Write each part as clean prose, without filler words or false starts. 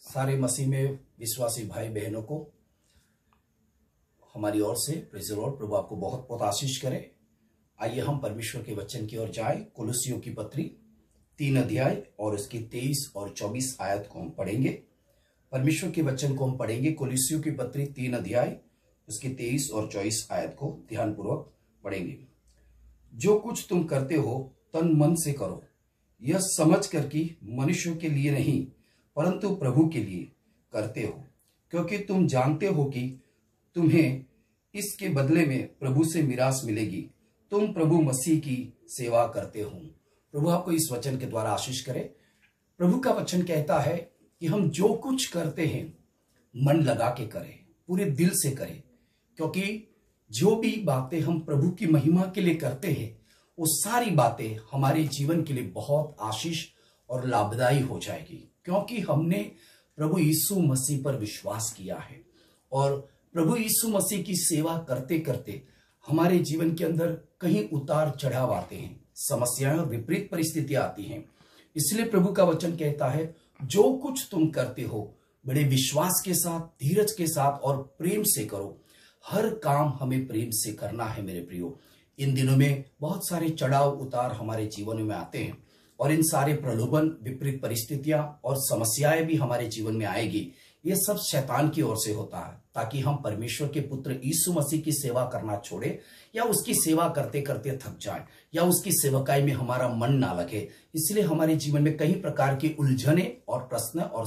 सारे मसीह में विश्वासी भाई बहनों को हमारी ओर से प्रेज़ द लॉर्ड। प्रभु आपको बहुत बहुत आशीष करे। आइए हम परमेश्वर के वचन की ओर जाएं। कुलुस्सियों की पत्री 3 अध्याय और उसकी 23 और 24 आयत को हम पढ़ेंगे। परमेश्वर के वचन को हम पढ़ेंगे। कुलुस्सियों की पत्री 3 अध्याय उसकी 23 और 24 आयत को ध्यानपूर्वक पढ़ेंगे। जो कुछ तुम करते हो तन मन से करो, यह समझ कर कि मनुष्यों के लिए नहीं परंतु प्रभु के लिए करते हो, क्योंकि तुम जानते हो कि तुम्हें इसके बदले में प्रभु से मिरास मिलेगी। तुम प्रभु मसीह की सेवा करते हो। प्रभु आपको इस वचन के द्वारा आशीष करे। प्रभु का वचन कहता है कि हम जो कुछ करते हैं मन लगा के करें, पूरे दिल से करें, क्योंकि जो भी बातें हम प्रभु की महिमा के लिए करते हैं वो सारी बातें हमारे जीवन के लिए बहुत आशीष और लाभदायी हो जाएगी, क्योंकि हमने प्रभु यीशु मसीह पर विश्वास किया है। और प्रभु यीशु मसीह की सेवा करते करते हमारे जीवन के अंदर कहीं उतार चढ़ाव आते हैं, समस्याएं और विपरीत परिस्थितियां आती हैं। इसलिए प्रभु का वचन कहता है जो कुछ तुम करते हो बड़े विश्वास के साथ, धीरज के साथ और प्रेम से करो। हर काम हमें प्रेम से करना है मेरे प्रियो। इन दिनों में बहुत सारे चढ़ाव उतार हमारे जीवन में आते हैं और इन सारे प्रलोभन, विपरीत परिस्थितियां और समस्याएं भी हमारे जीवन में आएगी। ये सब शैतान की ओर से होता है ताकि हम परमेश्वर के पुत्र यीशु मसीह की सेवा करना छोड़े या उसकी सेवा करते करते थक जाएं या उसकी सेवकाई में हमारा मन ना लगे। इसलिए हमारे जीवन में कई प्रकार की उलझने और प्रश्न और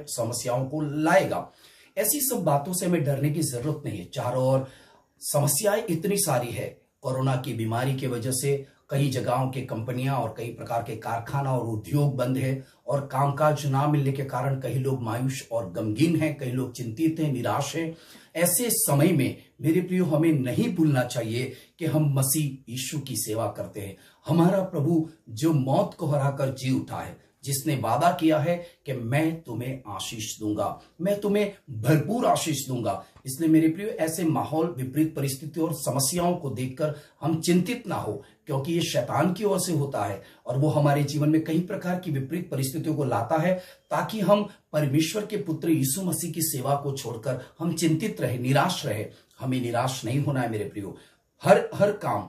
समस्याओं को लाएगा। ऐसी सब बातों से हमें डरने की जरूरत नहीं है। चारों ओर समस्याएं इतनी सारी है। कोरोना की बीमारी की वजह से कई जगहों के कंपनियां और कई प्रकार के कारखाना और उद्योग बंद है और कामकाज ना मिलने के कारण कई लोग मायूस और गमगीन हैं, कई लोग चिंतित हैं, निराश हैं। ऐसे समय में मेरे प्रियो हमें नहीं भूलना चाहिए कि हम मसीह यीशु की सेवा करते हैं। हमारा प्रभु जो मौत को हराकर जी उठा है, जिसने वादा किया है कि मैं तुम्हें आशीष दूंगा, मैं तुम्हें भरपूर आशीष दूंगा। इसलिए मेरे प्रियो ऐसे माहौल, विपरीत परिस्थितियों और समस्याओं को देखकर हम चिंतित ना हो, क्योंकि ये शैतान की ओर से होता है और वो हमारे जीवन में कई प्रकार की विपरीत परिस्थितियों को लाता है ताकि हम परमेश्वर के पुत्र यीशु मसीह की सेवा को छोड़कर हम चिंतित रहे, निराश रहे। हमें निराश नहीं होना है मेरे प्रियो। हर काम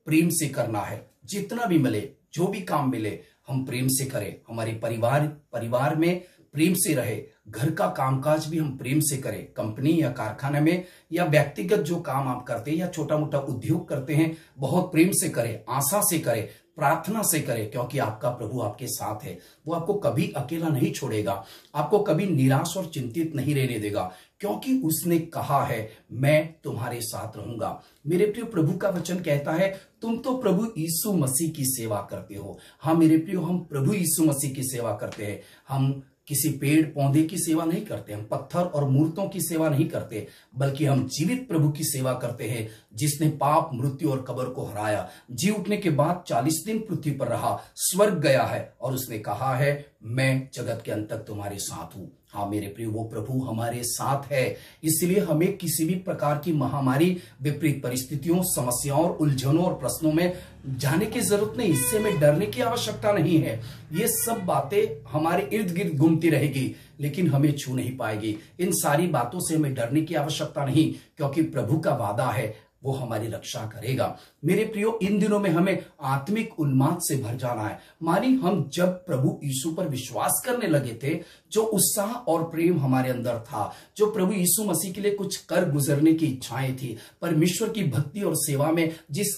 प्रेम से करना है। जितना भी मिले, जो भी काम मिले, हम प्रेम से करें। हमारे परिवार में प्रेम से रहे। घर का कामकाज भी हम प्रेम से करें। कंपनी या कारखाने में या व्यक्तिगत जो काम आप करते हैं या छोटा मोटा उद्योग करते हैं, बहुत प्रेम से करें, आशा से करें, प्रार्थना से करें, क्योंकि आपका प्रभु आपके साथ है। वो आपको कभी अकेला नहीं छोड़ेगा, आपको कभी निराश और चिंतित नहीं रहने देगा, क्योंकि उसने कहा है मैं तुम्हारे साथ रहूंगा। मेरे प्रियो, प्रभु का वचन कहता है तुम तो प्रभु यीशु मसीह की सेवा करते हो। हाँ मेरे प्रियो, हम प्रभु यीशु मसीह की सेवा करते हैं। हम किसी पेड़ पौधे की सेवा नहीं करते, हम पत्थर और मूर्तों की सेवा नहीं करते, बल्कि हम जीवित प्रभु की सेवा करते हैं, जिसने पाप, मृत्यु और कब्र को हराया, जी उठने के बाद 40 दिन पृथ्वी पर रहा, स्वर्ग गया है और उसने कहा है मैं जगत के अंत तक तुम्हारे साथ हूं। हाँ मेरे प्रिय, वो प्रभु हमारे साथ है। इसलिए हमें किसी भी प्रकार की महामारी, विपरीत परिस्थितियों, समस्याओं और उलझनों और प्रश्नों में जाने की जरूरत नहीं। इससे हमें डरने की आवश्यकता नहीं है। ये सब बातें हमारे इर्द गिर्द घूमती रहेगी लेकिन हमें छू नहीं पाएगी। इन सारी बातों से हमें डरने की आवश्यकता नहीं, क्योंकि प्रभु का वादा है वो हमारी रक्षा करेगा। मेरे प्रियो, इन दिनों में हमें आत्मिक उन्माद से भर जाना है। मानी हम जब प्रभु यीशु पर विश्वास करने लगे थे, जो उत्साह और प्रेम हमारे अंदर था, जो प्रभु यीशु मसीह के लिए कुछ कर गुजरने की इच्छाएं थी, परमेश्वर की भक्ति और सेवा में जिस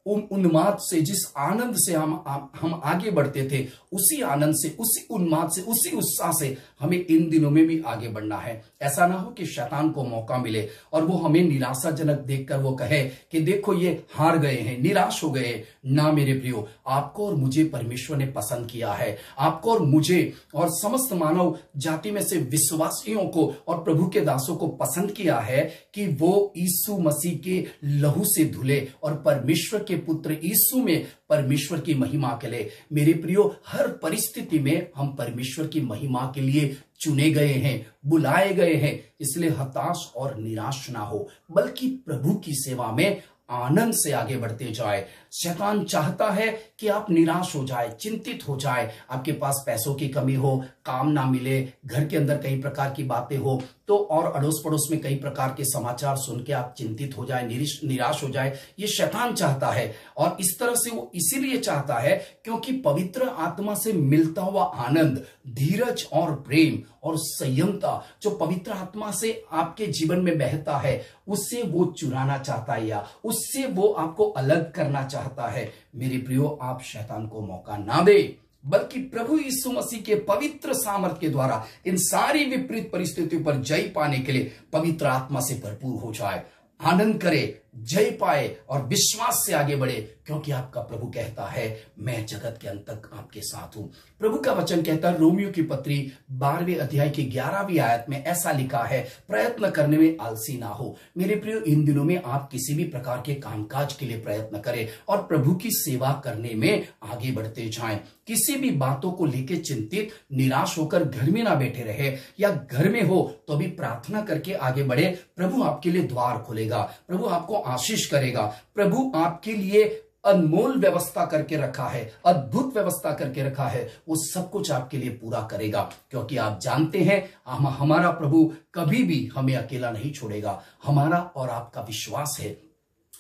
उन्माद से, जिस आनंद से हम आगे बढ़ते थे, उसी आनंद से, उसी उन्माद से, उसी उत्साह से हमें इन दिनों में भी आगे बढ़ना है। ऐसा ना हो कि शैतान को मौका मिले और वो हमें निराशाजनक देखकर वो कहे कि देखो ये हार गए हैं, निराश हो गए। ना मेरे प्रियो, आपको और मुझे परमेश्वर ने पसंद किया है। आपको और मुझे और समस्त मानव जाति में से विश्वासियों को और प्रभु के दासों को पसंद किया है कि वो यीशु मसीह के लहू से धुले और परमेश्वर के पुत्र यीशु में परमेश्वर की महिमा के लिए। मेरे प्रियो, हर परिस्थिति में हम परमेश्वर की महिमा के लिए चुने गए हैं, बुलाए गए हैं। इसलिए हताश और निराश ना हो, बल्कि प्रभु की सेवा में आनंद से आगे बढ़ते जाए। शैतान चाहता है कि आप निराश हो जाए, चिंतित हो जाए, आपके पास पैसों की कमी हो, काम ना मिले, घर के अंदर कई प्रकार की बातें हो तो, और अड़ोस पड़ोस में कई प्रकार के समाचार सुन के आप चिंतित हो जाए, निराश हो जाए। ये शैतान चाहता है, और इस तरह से वो इसीलिए चाहता है क्योंकि पवित्र आत्मा से मिलता हुआ आनंद, धीरज और प्रेम और संयमता जो पवित्र आत्मा से आपके जीवन में बहता है, उससे वो चुराना चाहता है, या उससे वो आपको अलग करना चाहता है। मेरे प्रियो, आप शैतान को मौका ना दे, बल्कि प्रभु यीशु मसीह के पवित्र सामर्थ के द्वारा इन सारी विपरीत परिस्थितियों पर जय पाने के लिए पवित्र आत्मा से भरपूर हो जाए, आनंद करे, जय पाए और विश्वास से आगे बढ़े, क्योंकि आपका प्रभु कहता है मैं जगत के अंत तक आपके साथ हूं। प्रभु का वचन कहता है रोमियो की पत्री 12वें अध्याय की 11वीं आयत में ऐसा लिखा है, प्रयत्न करने में आलसी ना हो। मेरे प्रियो, इन दिनों में आप किसी भी प्रकार के कामकाज के लिए प्रयत्न करें और प्रभु की सेवा करने में आगे बढ़ते जाएं। किसी भी बातों को लेकर चिंतित, निराश होकर घर में ना बैठे रहे, या घर में हो तो भी प्रार्थना करके आगे बढ़े। प्रभु आपके लिए द्वार खोलेगा, प्रभु आपको आशीष करेगा, प्रभु आपके लिए अनमोल व्यवस्था करके रखा है, अद्भुत व्यवस्था करके रखा है, वो सब कुछ आपके लिए पूरा करेगा, क्योंकि आप जानते हैं हमारा प्रभु कभी भी हमें अकेला नहीं छोड़ेगा। हमारा और आपका विश्वास है,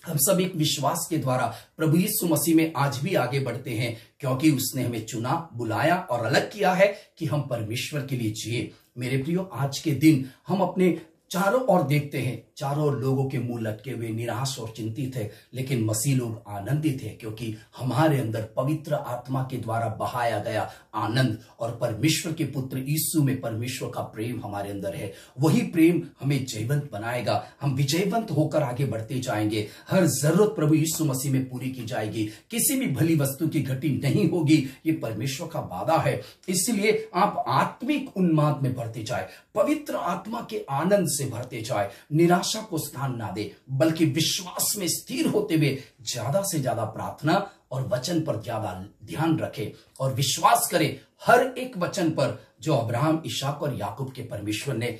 हम सब एक विश्वास के द्वारा प्रभु यीशु मसीह में आज भी आगे बढ़ते हैं, क्योंकि उसने हमें चुना, बुलाया और अलग किया है कि हम परमेश्वर के लिए जिए। मेरे प्रियो, आज के दिन हम अपने चारों ओर देखते हैं, चारों ओर लोगों के मुंह लटके हुए, निराश और चिंतित है, लेकिन मसीह लोग आनंदित है, क्योंकि हमारे अंदर पवित्र आत्मा के द्वारा बहाया गया आनंद और परमेश्वर के पुत्र यीशु में परमेश्वर का प्रेम हमारे अंदर है। वही प्रेम हमें जयवंत बनाएगा, हम विजयवंत होकर आगे बढ़ते जाएंगे। हर जरूरत प्रभु यीशु मसीह में पूरी की जाएगी, किसी भी भली वस्तु की घटी नहीं होगी, ये परमेश्वर का वादा है। इसलिए आप आत्मिक उन्माद में बढ़ते जाए, पवित्र आत्मा के आनंद से भरते जाए, निराशा को स्थान ना दे, बल्कि विश्वास में स्थिर होते हुए ज्यादा से ज्यादा प्रार्थना और वचन पर ज्यादा ध्यान रखे और विश्वास करे हर एक वचन पर जो अब्राहम, इसहाक और याकूब के परमेश्वर ने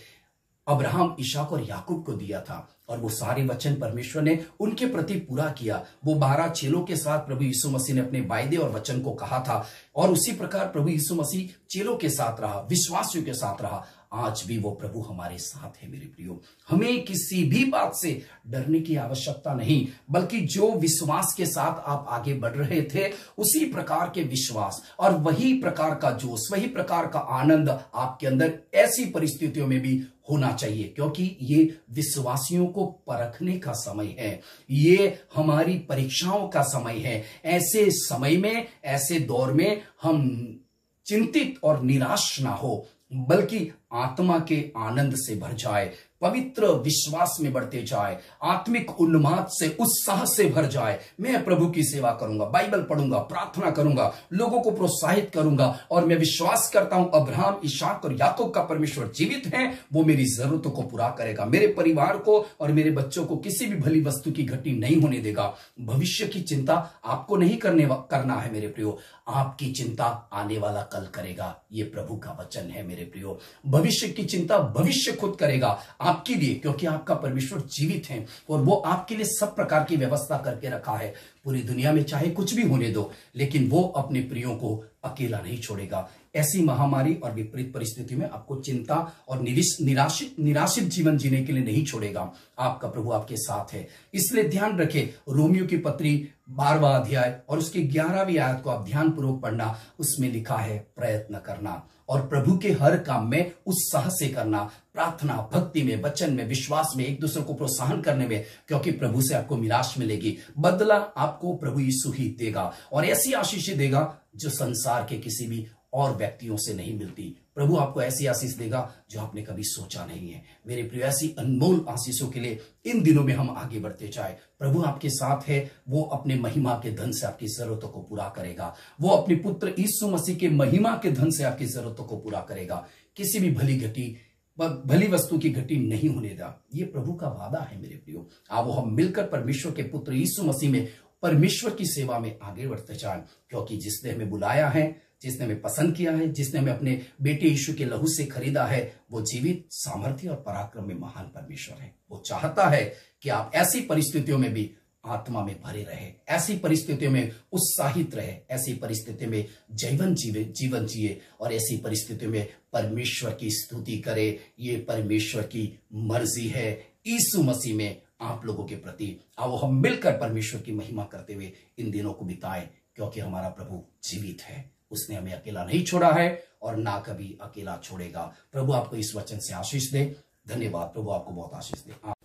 अब्राहम, इसहाक और याकूब को दिया था, और वो सारे वचन परमेश्वर ने उनके प्रति पूरा किया। वो 12 चेलों के साथ प्रभु यीशु मसीह ने अपने वायदे और वचन को कहा था, और उसी प्रकार प्रभु यीशु मसीह चेलों के साथ रहा, विश्वासियों के साथ रहा। आज भी वो प्रभु हमारे साथ है। मेरे प्रियो, हमें किसी भी बात से डरने की आवश्यकता नहीं, बल्कि जो विश्वास के साथ आप आगे बढ़ रहे थे, उसी प्रकार के विश्वास और वही प्रकार का जोश, वही प्रकार का आनंद आपके अंदर ऐसी परिस्थितियों में भी होना चाहिए, क्योंकि ये विश्वासियों को परखने का समय है, ये हमारी परीक्षाओं का समय है। ऐसे समय में, ऐसे दौर में हम चिंतित और निराश ना हो, बल्कि आत्मा के आनंद से भर जाए, पवित्र विश्वास में बढ़ते जाए, आत्मिक उन्माद से, उत्साह से भर जाए। मैं प्रभु की सेवा करूंगा, बाइबल पढ़ूंगा, प्रार्थना करूंगा, लोगों को प्रोत्साहित करूंगा, और मैं विश्वास करता हूं अब्राहम, इसहाक और याकूब का परमेश्वर जीवित है, वो मेरी जरूरतों को पूरा करेगा, मेरे परिवार को और मेरे बच्चों को किसी भी भली वस्तु की घटी नहीं होने देगा। भविष्य की चिंता आपको नहीं करना है मेरे प्रियो, आपकी चिंता आने वाला कल करेगा। ये प्रभु का वचन है मेरे प्रियो। भविष्य की चिंता भविष्य खुद करेगा आपके लिए, क्योंकि आपका परमेश्वर जीवित है और वो आपके लिए सब प्रकार की व्यवस्था करके रखा है। पूरी दुनिया में चाहे कुछ भी होने दो, लेकिन वो अपने प्रियों को अकेला नहीं छोड़ेगा। ऐसी महामारी और विपरीत परिस्थिति में आपको चिंता और निराशित जीवन जीने के लिए नहीं छोड़ेगा। आपका प्रभु आपके साथ है। इसलिए ध्यान रखें, रोमियो की पत्री 12वां अध्याय और उसकी 11वीं आयत को आप ध्यान पूर्वक पढ़ना। उसमें लिखा है प्रयत्न करना और प्रभु के हर काम में उत्साह से करना, प्रार्थना, भक्ति में, वचन में, विश्वास में, एक दूसरे को प्रोत्साहन करने में, क्योंकि प्रभु से आपको मिराश मिलेगी। बदला आपको प्रभु यीशु ही देगा और ऐसी आशीष देगा जो संसार के किसी भी और व्यक्तियों से नहीं मिलती। प्रभु आपको ऐसी आशीष देगा जो आपने कभी सोचा नहीं है। मेरे प्रिय, ऐसी अनमोल आशीषों के लिए इन दिनों में हम आगे बढ़ते जाए। प्रभु आपके साथ है, वो अपने महिमा के धन से आपकी जरूरतों को पूरा करेगा। वो अपने पुत्र यीशु मसीह के महिमा के धन से आपकी जरूरतों को पूरा करेगा। किसी भी भली वस्तु की घटी नहीं होने देगा। ये प्रभु का वादा है मेरे प्रियो। आओ हम मिलकर परमेश्वर के पुत्र यीशु मसीह में परमेश्वर की सेवा में आगे बढ़ते जाएं, क्योंकि जिसने हमें बुलाया है, जिसने हमें पसंद किया है, जिसने हमें अपने बेटे यीशु के लहू से खरीदा है, वो जीवित, सामर्थ्य और पराक्रम में महान परमेश्वर है। वो चाहता है कि आप ऐसी परिस्थितियों में भी आत्मा में भरे रहे, ऐसी परिस्थितियों में उत्साहित रहे, ऐसी परिस्थितियों में जीवन जिए और ऐसी परिस्थितियों में परमेश्वर की स्तुति करे। ये परमेश्वर की मर्जी है यीशु मसीह में आप लोगों के प्रति। आओ हम मिलकर परमेश्वर की महिमा करते हुए इन दिनों को बिताएं, क्योंकि हमारा प्रभु जीवित है। उसने हमें अकेला नहीं छोड़ा है और ना कभी अकेला छोड़ेगा। प्रभु आपको इस वचन से आशीष दे। धन्यवाद। प्रभु आपको बहुत आशीष दे।